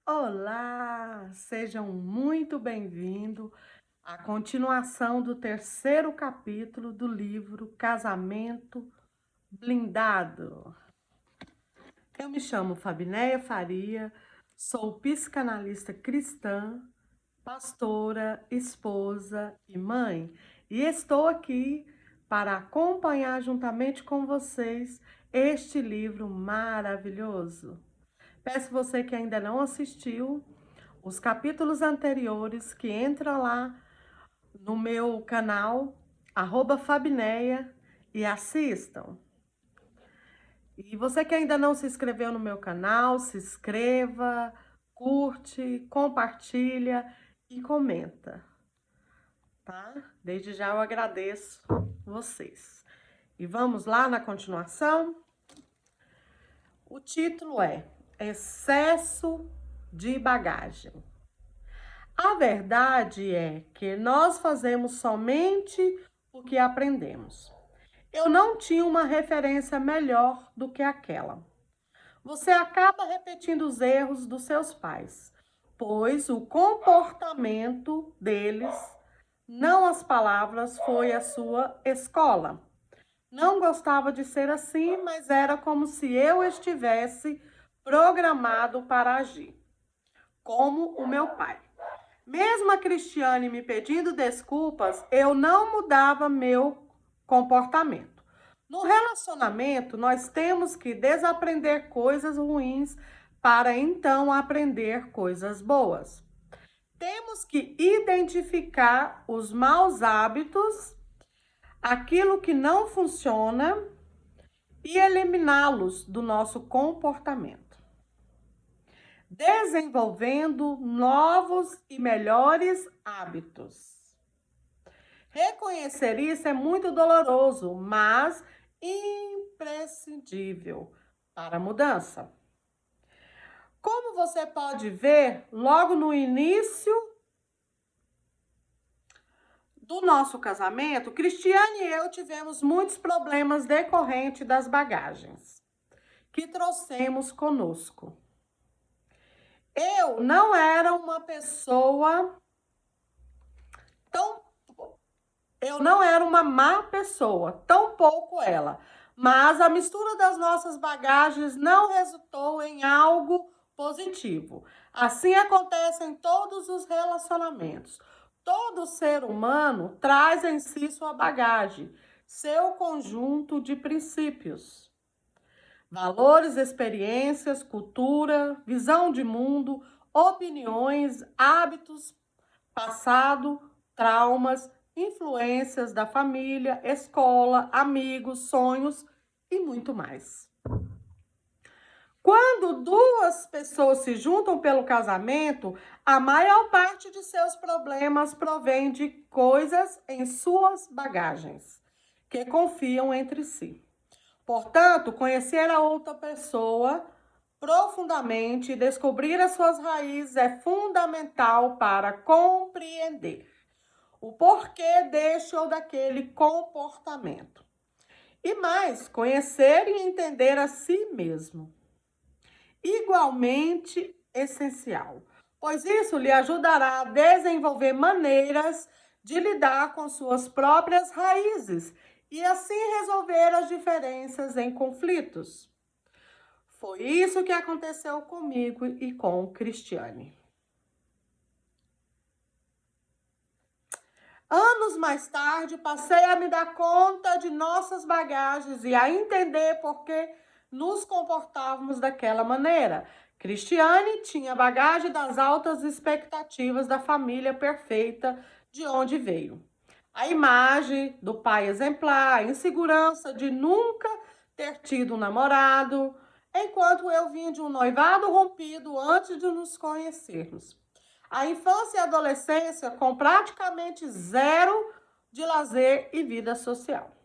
Olá, sejam muito bem-vindos à continuação do terceiro capítulo do livro Casamento Blindado. Eu me chamo Fabinéia Faria, sou psicanalista cristã, pastora, esposa e mãe, e estou aqui para acompanhar juntamente com vocês este livro maravilhoso. Peço você que ainda não assistiu os capítulos anteriores, que entra lá no meu canal, @Fabinéia, e assistam. E você que ainda não se inscreveu no meu canal, se inscreva, curte, compartilha e comenta, tá? Desde já eu agradeço vocês. E vamos lá na continuação? O título é Excesso de Bagagem. A verdade é que nós fazemos somente o que aprendemos. Eu não tinha uma referência melhor do que aquela. Você acaba repetindo os erros dos seus pais, pois o comportamento deles, não as palavras, foi a sua escola. Não gostava de ser assim, mas era como se eu estivesse programado para agir, como o meu pai. Mesmo a Cristiane me pedindo desculpas, eu não mudava meu comportamento. No relacionamento, nós temos que desaprender coisas ruins para então aprender coisas boas. Temos que identificar os maus hábitos, aquilo que não funciona e eliminá-los do nosso comportamento, desenvolvendo novos e melhores hábitos. Reconhecer isso é muito doloroso, mas imprescindível para a mudança. Como você pode ver, logo no início do nosso casamento, Cristiane e eu tivemos muitos problemas decorrentes das bagagens que trouxemos conosco. Eu não era uma pessoa tão Eu não era uma má pessoa, tampouco ela. Mas a mistura das nossas bagagens não resultou em algo positivo. Assim acontece em todos os relacionamentos. Todo ser humano traz em si sua bagagem, seu conjunto de princípios, valores, experiências, cultura, visão de mundo, opiniões, hábitos, passado, traumas, influências da família, escola, amigos, sonhos e muito mais. Quando duas pessoas se juntam pelo casamento, a maior parte de seus problemas provém de coisas em suas bagagens, que confiam entre si. Portanto, conhecer a outra pessoa profundamente e descobrir as suas raízes é fundamental para compreender o porquê deste ou daquele comportamento. E mais, conhecer e entender a si mesmo. Igualmente essencial, pois isso lhe ajudará a desenvolver maneiras de lidar com suas próprias raízes e assim resolver as diferenças em conflitos. Foi isso que aconteceu comigo e com Cristiane. Anos mais tarde, passei a me dar conta de nossas bagagens e a entender por que nos comportávamos daquela maneira. Cristiane tinha bagagem das altas expectativas da família perfeita de onde veio. A imagem do pai exemplar, a insegurança de nunca ter tido um namorado, enquanto eu vim de um noivado rompido antes de nos conhecermos. A infância e a adolescência com praticamente zero de lazer e vida social.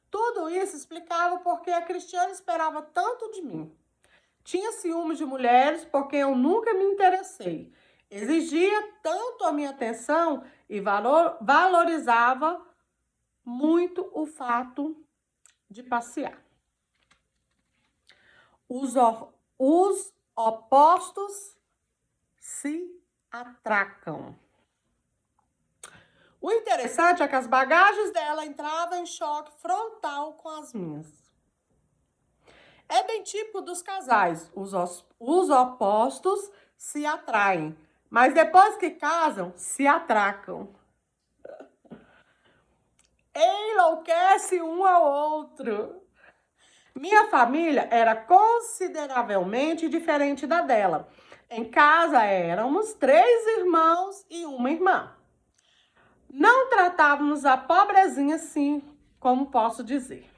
Tudo isso explicava porque a Cristiane esperava tanto de mim. Tinha ciúmes de mulheres porque eu nunca me interessei. Exigia tanto a minha atenção e valorizava muito o fato de passear. Os opostos se atracam. O interessante é que as bagagens dela entravam em choque frontal com as minhas. É bem típico dos casais, os opostos se atraem, mas depois que casam, se atracam. Enlouquece um ao outro. Minha família era consideravelmente diferente da dela. Em casa éramos 3 irmãos e uma irmã. Não tratávamos a pobrezinha assim, como posso dizer,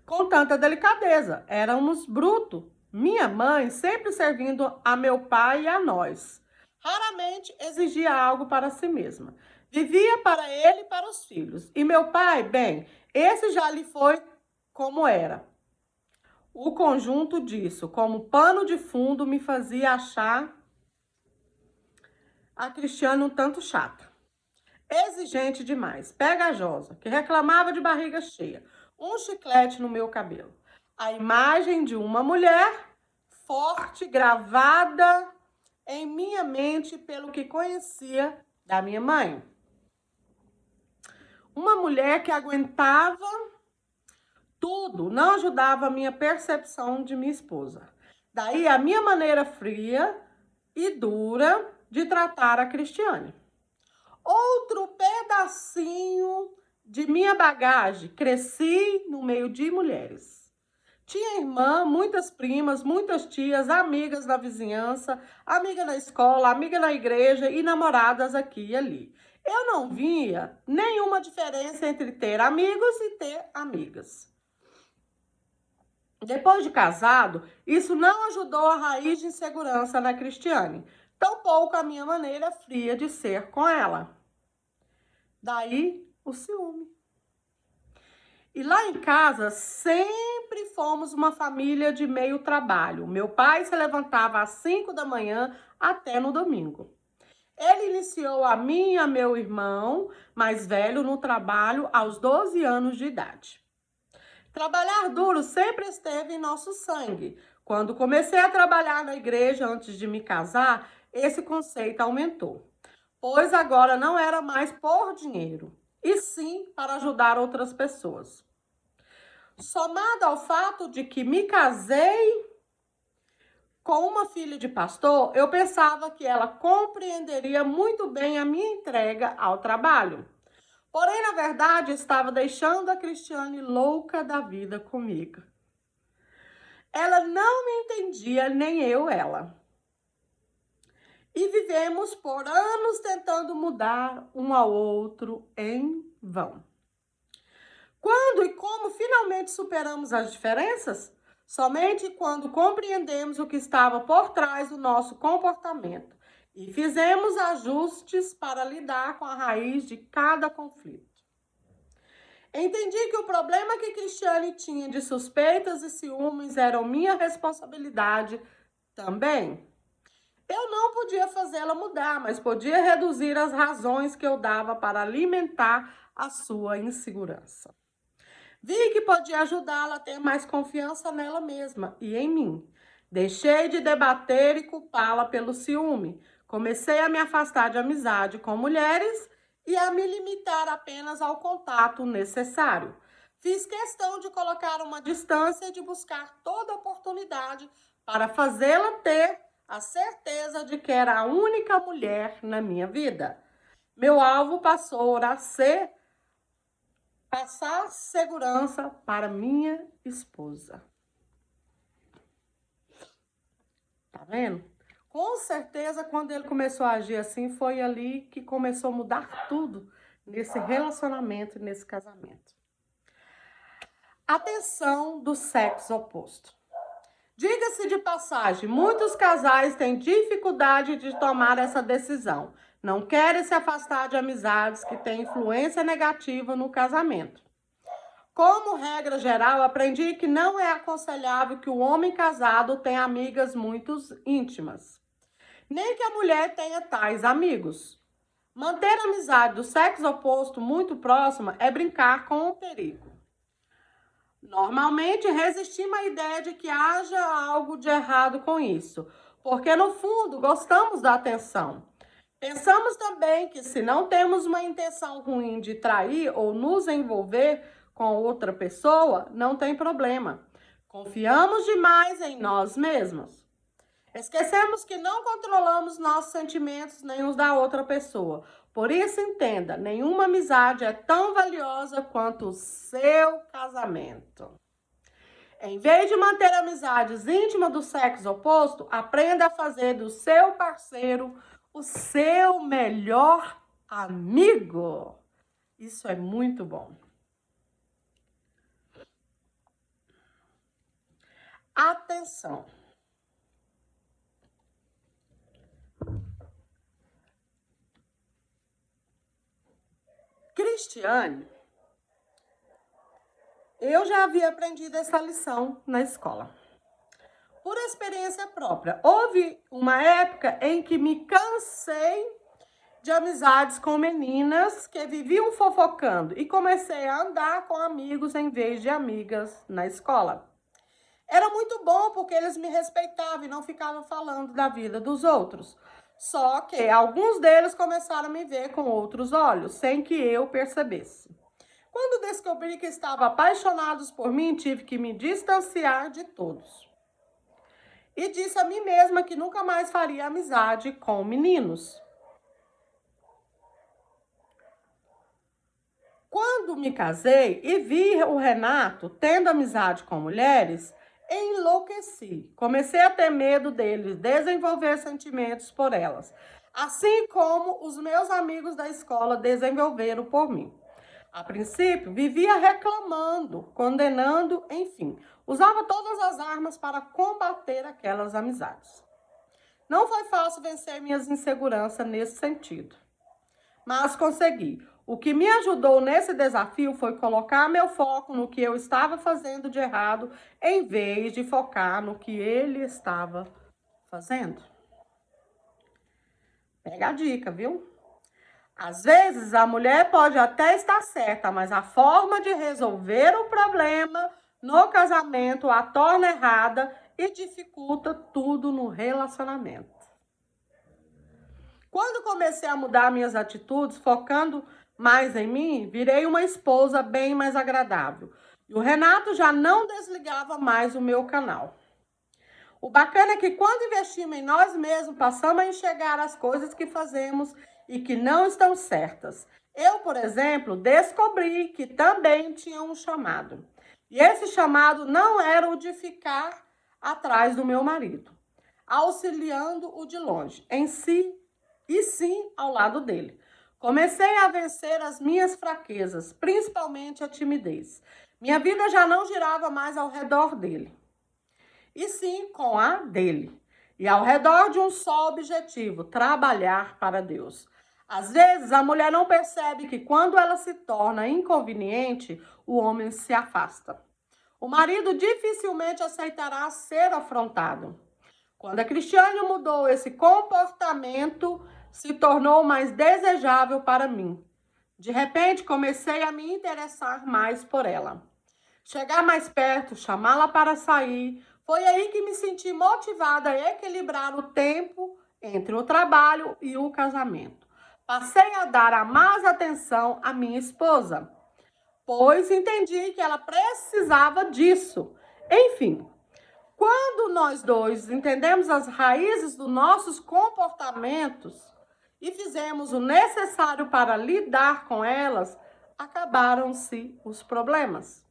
com tanta delicadeza. Éramos brutos. Minha mãe sempre servindo a meu pai e a nós. Raramente exigia algo para si mesma. Vivia para ele e para os filhos. E meu pai, bem, esse já lhe foi como era. O conjunto disso, como pano de fundo, me fazia achar a Cristiane um tanto chata. Exigente demais, pegajosa, que reclamava de barriga cheia, um chiclete no meu cabelo. A imagem de uma mulher forte, gravada em minha mente pelo que conhecia da minha mãe. Uma mulher que aguentava tudo, não ajudava a minha percepção de minha esposa. Daí a minha maneira fria e dura de tratar a Cristiane. Outro pedacinho de minha bagagem. Cresci no meio de mulheres. Tinha irmã, muitas primas, muitas tias, amigas da vizinhança, amiga na escola, amiga na igreja e namoradas aqui e ali. Eu não via nenhuma diferença entre ter amigos e ter amigas. Depois de casado, isso não ajudou a raiz de insegurança na Cristiane, tampouco a minha maneira fria de ser com ela. Daí o ciúme. E lá em casa sempre fomos uma família de meio trabalho. Meu pai se levantava às 5 da manhã até no domingo. Ele iniciou a mim e a meu irmão mais velho no trabalho aos 12 anos de idade. Trabalhar duro sempre esteve em nosso sangue. Quando comecei a trabalhar na igreja antes de me casar, esse conceito aumentou. Pois agora não era mais por dinheiro, e sim para ajudar outras pessoas. Somado ao fato de que me casei com uma filha de pastor, eu pensava que ela compreenderia muito bem a minha entrega ao trabalho. Porém, na verdade, estava deixando a Cristiane louca da vida comigo. Ela não me entendia, nem eu ela. E vivemos por anos tentando mudar um ao outro em vão. Quando e como finalmente superamos as diferenças? Somente quando compreendemos o que estava por trás do nosso comportamento e fizemos ajustes para lidar com a raiz de cada conflito. Entendi que o problema que Cristiane tinha de suspeitas e ciúmes era minha responsabilidade também. Eu não podia fazê-la mudar, mas podia reduzir as razões que eu dava para alimentar a sua insegurança. Vi que podia ajudá-la a ter mais confiança nela mesma e em mim. Deixei de debater e culpá-la pelo ciúme. Comecei a me afastar de amizade com mulheres e a me limitar apenas ao contato necessário. Fiz questão de colocar uma distância e de buscar toda oportunidade para fazê-la ter a certeza de que era a única mulher na minha vida. Meu alvo passou a ser passar segurança para minha esposa. Tá vendo? Com certeza, quando ele começou a agir assim, foi ali que começou a mudar tudo nesse relacionamento, nesse casamento. Atenção do sexo oposto. Diga-se de passagem, muitos casais têm dificuldade de tomar essa decisão. Não querem se afastar de amizades que têm influência negativa no casamento. Como regra geral, aprendi que não é aconselhável que o homem casado tenha amigas muito íntimas, nem que a mulher tenha tais amigos. Manter a amizade do sexo oposto muito próxima é brincar com o perigo. Normalmente, resistimos à ideia de que haja algo de errado com isso, porque no fundo gostamos da atenção. Pensamos também que se não temos uma intenção ruim de trair ou nos envolver com outra pessoa, não tem problema. Confiamos demais em nós mesmos. Esquecemos que não controlamos nossos sentimentos nem os da outra pessoa. Por isso, entenda, nenhuma amizade é tão valiosa quanto o seu casamento. Em vez de manter amizades íntimas do sexo oposto, aprenda a fazer do seu parceiro o seu melhor amigo. Isso é muito bom. Atenção. Cristiane, eu já havia aprendido essa lição na escola. Por experiência própria, houve uma época em que me cansei de amizades com meninas que viviam fofocando e comecei a andar com amigos em vez de amigas na escola. Era muito bom porque eles me respeitavam e não ficavam falando da vida dos outros. Só que alguns deles começaram a me ver com outros olhos, sem que eu percebesse. Quando descobri que estavam apaixonados por mim, tive que me distanciar de todos. E disse a mim mesma que nunca mais faria amizade com meninos. Quando me casei e vi o Renato tendo amizade com mulheres, enlouqueci. Comecei a ter medo deles desenvolver sentimentos por elas, assim como os meus amigos da escola desenvolveram por mim. A princípio, vivia reclamando, condenando, enfim. Usava todas as armas para combater aquelas amizades. Não foi fácil vencer minhas inseguranças nesse sentido, mas consegui. O que me ajudou nesse desafio foi colocar meu foco no que eu estava fazendo de errado, em vez de focar no que ele estava fazendo. Pega a dica, viu? Às vezes a mulher pode até estar certa, mas a forma de resolver o problema no casamento a torna errada e dificulta tudo no relacionamento. Quando comecei a mudar minhas atitudes, focando mais em mim, virei uma esposa bem mais agradável. E o Renato já não desligava mais o meu canal. O bacana é que quando investimos em nós mesmos, passamos a enxergar as coisas que fazemos e que não estão certas. Eu, por exemplo, descobri que também tinha um chamado. E esse chamado não era o de ficar atrás do meu marido, auxiliando-o de longe, em si e sim ao lado dele. Comecei a vencer as minhas fraquezas, principalmente a timidez. Minha vida já não girava mais ao redor dele, e sim com a dele. E ao redor de um só objetivo, trabalhar para Deus. Às vezes, a mulher não percebe que quando ela se torna inconveniente, o homem se afasta. O marido dificilmente aceitará ser afrontado. Quando a Cristiane mudou esse comportamento, se tornou mais desejável para mim. De repente, comecei a me interessar mais por ela. Chegar mais perto, chamá-la para sair. Foi aí que me senti motivada a equilibrar o tempo entre o trabalho e o casamento. Passei a dar a mais atenção à minha esposa, pois entendi que ela precisava disso. Enfim, quando nós dois entendemos as raízes dos nossos comportamentos e fizemos o necessário para lidar com elas, acabaram-se os problemas.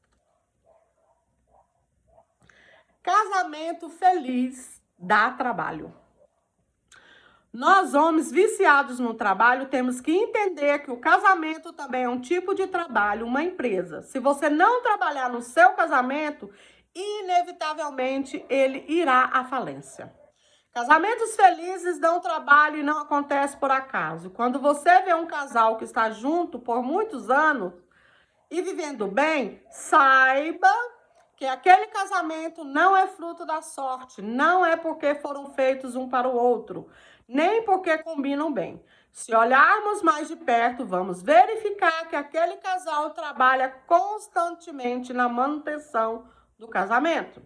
Casamento feliz dá trabalho. Nós, homens viciados no trabalho, temos que entender que o casamento também é um tipo de trabalho, uma empresa. Se você não trabalhar no seu casamento, inevitavelmente ele irá à falência. Casamentos felizes dão trabalho e não acontece por acaso. Quando você vê um casal que está junto por muitos anos e vivendo bem, saiba que aquele casamento não é fruto da sorte, não é porque foram feitos um para o outro, nem porque combinam bem. Se olharmos mais de perto, vamos verificar que aquele casal trabalha constantemente na manutenção do casamento.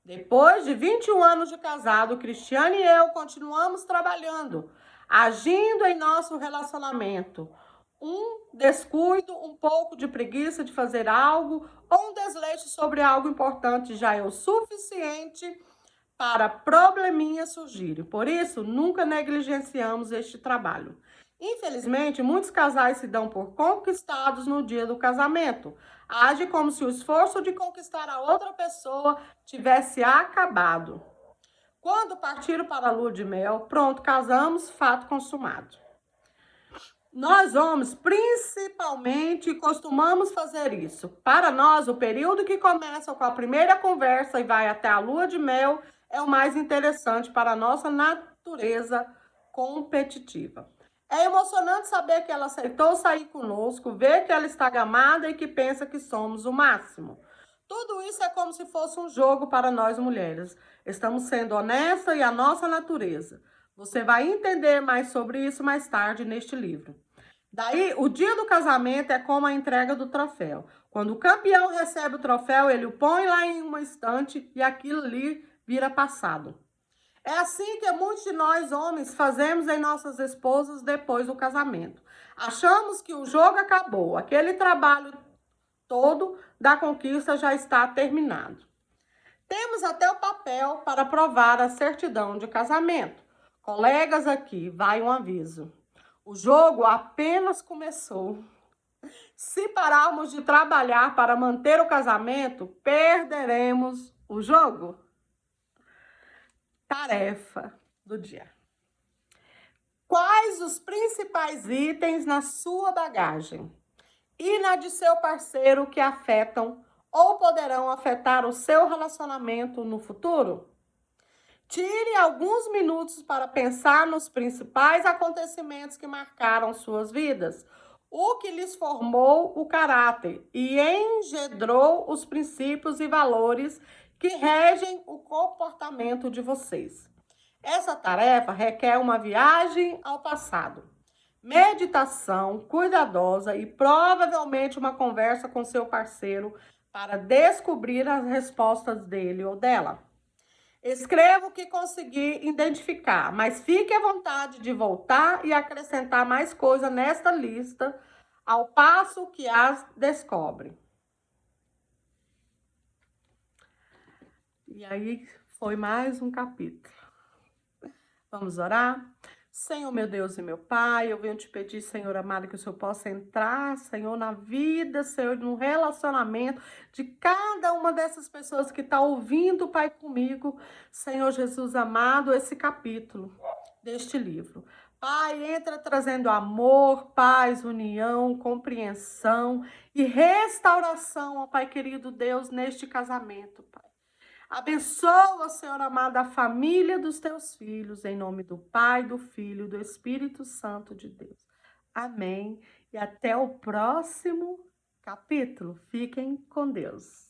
Depois de 21 anos de casado, Cristiane e eu continuamos trabalhando, agindo em nosso relacionamento. Um descuido, um pouco de preguiça de fazer algo ou um desleixo sobre algo importante já é o suficiente para probleminhas surgirem. Por isso, nunca negligenciamos este trabalho. Infelizmente, muitos casais se dão por conquistados no dia do casamento. Age como se o esforço de conquistar a outra pessoa tivesse acabado. Quando partiram para a lua de mel, pronto, casamos, fato consumado. Nós, homens, principalmente, costumamos fazer isso. Para nós, o período que começa com a primeira conversa e vai até a lua de mel é o mais interessante para a nossa natureza competitiva. É emocionante saber que ela aceitou sair conosco, ver que ela está gamada e que pensa que somos o máximo. Tudo isso é como se fosse um jogo para nós mulheres. Estamos sendo honestas e a nossa natureza. Você vai entender mais sobre isso mais tarde neste livro. Daí, o dia do casamento é como a entrega do troféu. Quando o campeão recebe o troféu, ele o põe lá em uma estante e aquilo ali vira passado. É assim que muitos de nós, homens, fazemos em nossas esposas depois do casamento. Achamos que o jogo acabou, aquele trabalho todo da conquista já está terminado. Temos até o papel para provar a certidão de casamento. Colegas, aqui vai um aviso. O jogo apenas começou. Se pararmos de trabalhar para manter o casamento, perderemos o jogo. Tarefa do dia. Quais os principais itens na sua bagagem e na de seu parceiro que afetam ou poderão afetar o seu relacionamento no futuro? Tire alguns minutos para pensar nos principais acontecimentos que marcaram suas vidas, o que lhes formou o caráter e engendrou os princípios e valores que regem o comportamento de vocês. Essa tarefa requer uma viagem ao passado, meditação cuidadosa e provavelmente uma conversa com seu parceiro para descobrir as respostas dele ou dela. Escreva o que conseguir identificar, mas fique à vontade de voltar e acrescentar mais coisas nesta lista ao passo que as descobre. E aí foi mais um capítulo. Vamos orar? Senhor, meu Deus e meu Pai, eu venho te pedir, Senhor amado, que o Senhor possa entrar, Senhor, na vida, Senhor, no relacionamento de cada uma dessas pessoas que está ouvindo, Pai, comigo, Senhor Jesus amado, esse capítulo deste livro. Pai, entra trazendo amor, paz, união, compreensão e restauração, ó Pai querido Deus, neste casamento, Pai. Abençoa, Senhor amado, a família dos teus filhos, em nome do Pai, do Filho e do Espírito Santo de Deus. Amém. E até o próximo capítulo. Fiquem com Deus.